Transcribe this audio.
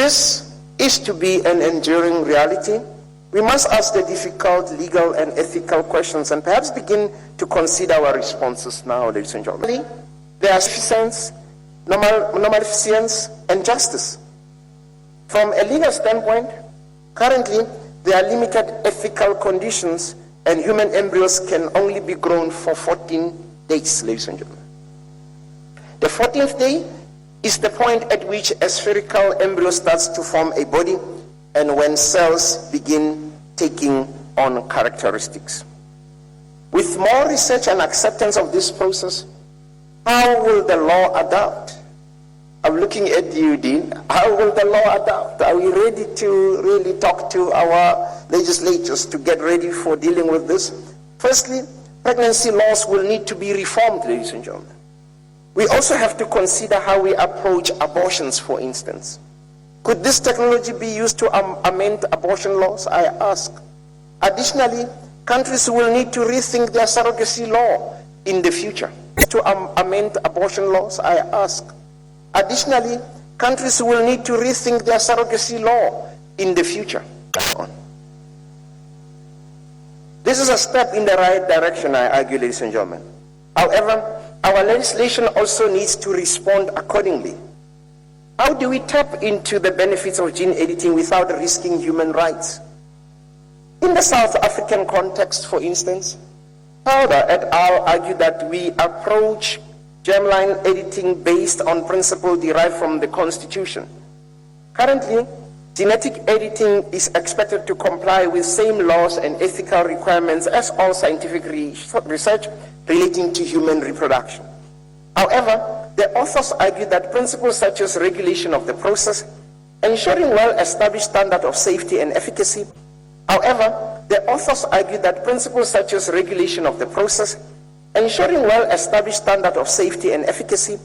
this is to be an enduring reality, we must ask the difficult legal and ethical questions and perhaps begin to consider our responses now, ladies and gentlemen. There are sufficiency, normalification, and justice. From a legal standpoint, currently there are limited ethical conditions and human embryos can only be grown for 14 days, ladies and gentlemen. The 14th day is the point at which a spherical embryo starts to form a body and when cells begin taking on characteristics. With more research and acceptance of this process, how will the law adapt? I'm looking at you, Dean. How will the law adapt? Are we ready to really talk to our legislatures to get ready for dealing with this? Firstly, pregnancy laws will need to be reformed, ladies and gentlemen. We also have to consider how we approach abortions, for instance. Could this technology be used to amend abortion laws, I ask? Additionally, countries will need to rethink their surrogacy law in the future. To amend abortion laws, I ask. Additionally, countries will need to rethink their surrogacy law in the future. This is a step in the right direction, I argue, ladies and gentlemen. However, our legislation also needs to respond accordingly. How do we tap into the benefits of gene editing without risking human rights? In the South African context, for instance, Powder et al. Argue that we approach germline editing based on principles derived from the Constitution. Currently, genetic editing is expected to comply with same laws and ethical requirements as all scientific research relating to human reproduction. However, the authors argue that principles such as regulation of the process, ensuring well-established standard of safety and efficacy. However, the authors argue that principles such as regulation of the process, ensuring well-established standard of safety and efficacy